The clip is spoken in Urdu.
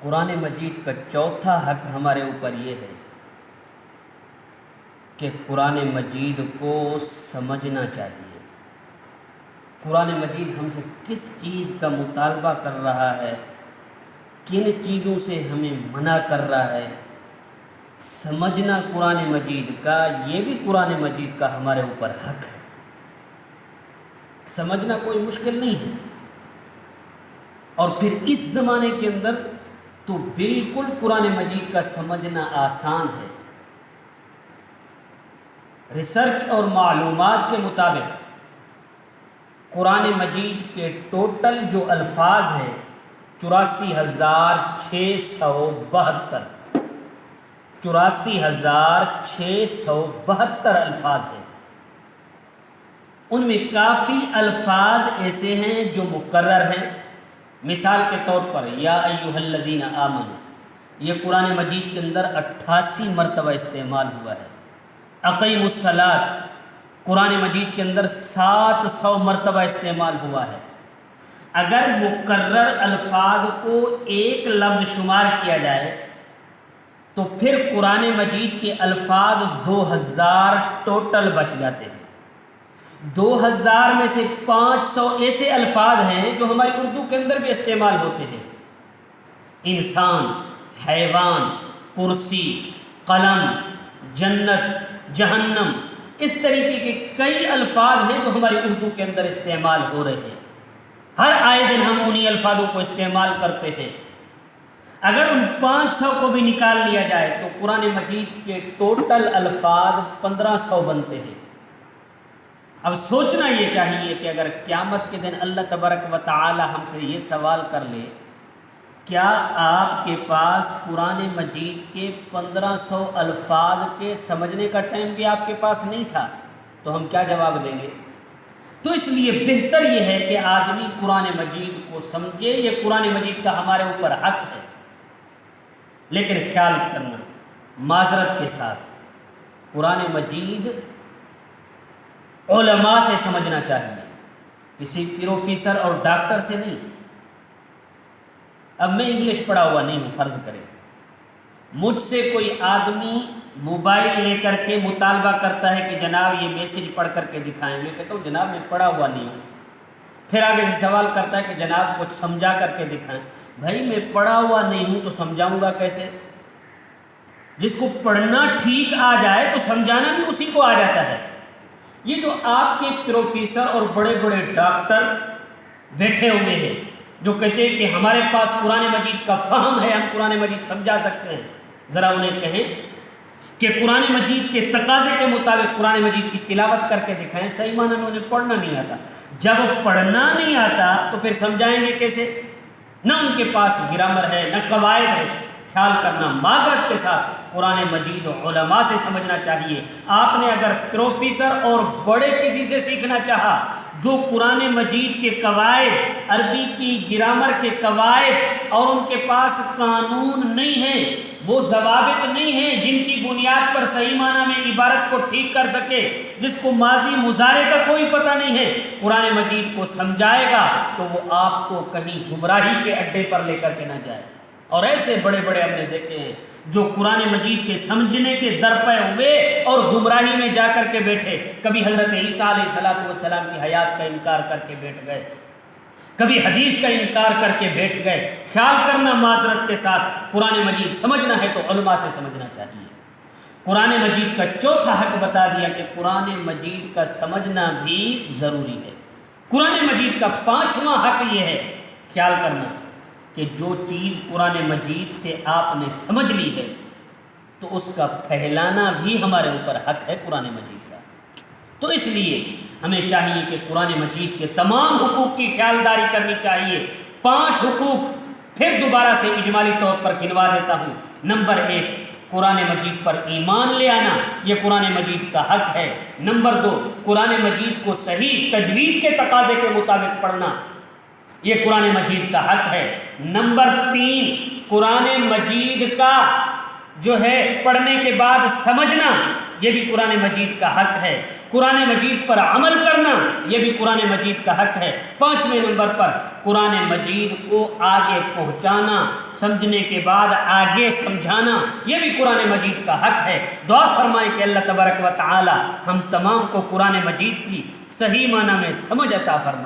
قرآن مجید کا چوتھا حق ہمارے اوپر یہ ہے کہ قرآن مجید کو سمجھنا چاہیے۔ قرآن مجید ہم سے کس چیز کا مطالبہ کر رہا ہے، کن چیزوں سے ہمیں منع کر رہا ہے، سمجھنا قرآن مجید کا، یہ بھی قرآن مجید کا ہمارے اوپر حق ہے۔ سمجھنا کوئی مشکل نہیں ہے، اور پھر اس زمانے کے اندر تو بالکل قرآن مجید کا سمجھنا آسان ہے۔ ریسرچ اور معلومات کے مطابق قرآن مجید کے ٹوٹل جو الفاظ ہیں 84,672 الفاظ ہیں۔ ان میں کافی الفاظ ایسے ہیں جو مکرر ہیں۔ مثال کے طور پر یا ایھا الذین آمنوا، یہ قرآن مجید کے اندر 88 مرتبہ استعمال ہوا ہے۔ اقیموا الصلاۃ قرآن مجید کے اندر 700 مرتبہ استعمال ہوا ہے۔ اگر مکرر الفاظ کو ایک لفظ شمار کیا جائے تو پھر قرآن مجید کے الفاظ 2000 ٹوٹل بچ جاتے ہیں۔ 2000 میں سے 500 ایسے الفاظ ہیں جو ہماری اردو کے اندر بھی استعمال ہوتے ہیں۔ انسان، حیوان، کرسی، قلم، جنت، جہنم، اس طریقے کے کئی الفاظ ہیں جو ہماری اردو کے اندر استعمال ہو رہے ہیں۔ ہر آئے دن ہم انہی الفاظوں کو استعمال کرتے ہیں۔ اگر ان 500 کو بھی نکال لیا جائے تو قرآن مجید کے ٹوٹل الفاظ 1500 بنتے ہیں۔ اب سوچنا یہ چاہیے کہ اگر قیامت کے دن اللہ تبارک و تعالی ہم سے یہ سوال کر لے، کیا آپ کے پاس قرآن مجید کے 1500 الفاظ کے سمجھنے کا ٹائم بھی آپ کے پاس نہیں تھا، تو ہم کیا جواب دیں گے؟ تو اس لیے بہتر یہ ہے کہ آدمی قرآن مجید کو سمجھے۔ یہ قرآن مجید کا ہمارے اوپر حق ہے، لیکن خیال کرنا معذرت کے ساتھ قرآن مجید علماء سے سمجھنا چاہیے، کسی پروفیسر اور ڈاکٹر سے نہیں۔ اب میں انگلش پڑھا ہوا نہیں ہوں، فرض کریں مجھ سے کوئی آدمی موبائل لے کر کے مطالبہ کرتا ہے کہ جناب یہ میسج پڑھ کر کے دکھائیں، میں کہتا ہوں جناب میں پڑھا ہوا نہیں ہوں۔ پھر آگے سے سوال کرتا ہے کہ جناب کچھ سمجھا کر کے دکھائیں۔ بھائی میں پڑھا ہوا نہیں ہوں تو سمجھاؤں گا کیسے؟ جس کو پڑھنا ٹھیک آ جائے تو سمجھانا بھی اسی کو آ جاتا ہے۔ یہ جو آپ کے پروفیسر اور بڑے بڑے ڈاکٹر بیٹھے ہوئے ہیں جو کہتے ہیں کہ ہمارے پاس قرآن مجید کا فہم ہے، ہم قرآن مجید سمجھا سکتے ہیں، ذرا انہیں کہیں کہ قرآن مجید کے تقاضے کے مطابق قرآن مجید کی تلاوت کر کے دکھائیں۔ صحیح معنی میں انہیں پڑھنا نہیں آتا۔ جب پڑھنا نہیں آتا تو پھر سمجھائیں گے کیسے؟ نہ ان کے پاس گرامر ہے، نہ قواعد ہے۔ خیال کرنا معذرت کے ساتھ قرآن مجید علماء سے سمجھنا چاہیے۔ آپ نے اگر پروفیسر اور بڑے کسی سے سیکھنا چاہا جو قرآن مجید کے قواعد، عربی کی گرامر کے قواعد اور ان کے پاس قانون نہیں ہیں، وہ ضوابط نہیں ہیں جن کی بنیاد پر صحیح معنی میں عبارت کو ٹھیک کر سکے، جس کو ماضی مضارع کا کوئی پتہ نہیں ہے، قرآن مجید کو سمجھائے گا تو وہ آپ کو کہیں گمراہی کے اڈے پر لے کر کے نہ جائے۔ اور ایسے بڑے بڑے ہم نے دیکھے ہیں جو قرآن مجید کے سمجھنے کے درپے ہوئے اور گمراہی میں جا کر کے بیٹھے۔ کبھی حضرت عیسیٰ علیہ السلام کی حیات کا انکار کر کے بیٹھ گئے، کبھی حدیث کا انکار کر کے بیٹھ گئے۔ خیال کرنا معذرت کے ساتھ قرآن مجید سمجھنا ہے تو علماء سے سمجھنا چاہیے۔ قرآن مجید کا چوتھا حق بتا دیا کہ قرآن مجید کا سمجھنا بھی ضروری ہے۔ قرآن مجید کا پانچواں حق یہ ہے، خیال کرنا کہ جو چیز قرآن مجید سے آپ نے سمجھ لی ہے تو اس کا پھیلانا بھی ہمارے اوپر حق ہے قرآن مجید کا۔ تو اس لیے ہمیں چاہیے کہ قرآن مجید کے تمام حقوق کی خیالداری کرنی چاہیے۔ 5 حقوق پھر دوبارہ سے اجمالی طور پر گنوا دیتا ہوں۔ نمبر 1، قرآن مجید پر ایمان لے آنا، یہ قرآن مجید کا حق ہے۔ نمبر 2، قرآن مجید کو صحیح تجوید کے تقاضے کے مطابق پڑھنا، یہ قرآن مجید کا حق ہے۔ نمبر 3، قرآن مجید کا جو ہے پڑھنے کے بعد سمجھنا یہ بھی قرآن مجید کا حق ہے، قرآن مجید پر عمل کرنا یہ بھی قرآن مجید کا حق ہے۔ 5ویں نمبر پر قرآن مجید کو آگے پہنچانا، سمجھنے کے بعد آگے سمجھانا یہ بھی قرآن مجید کا حق ہے۔ دعا فرمائیں کہ اللہ تبارک و تعالی ہم تمام کو قرآن مجید کی صحیح معنی میں سمجھ عطا فرمائے۔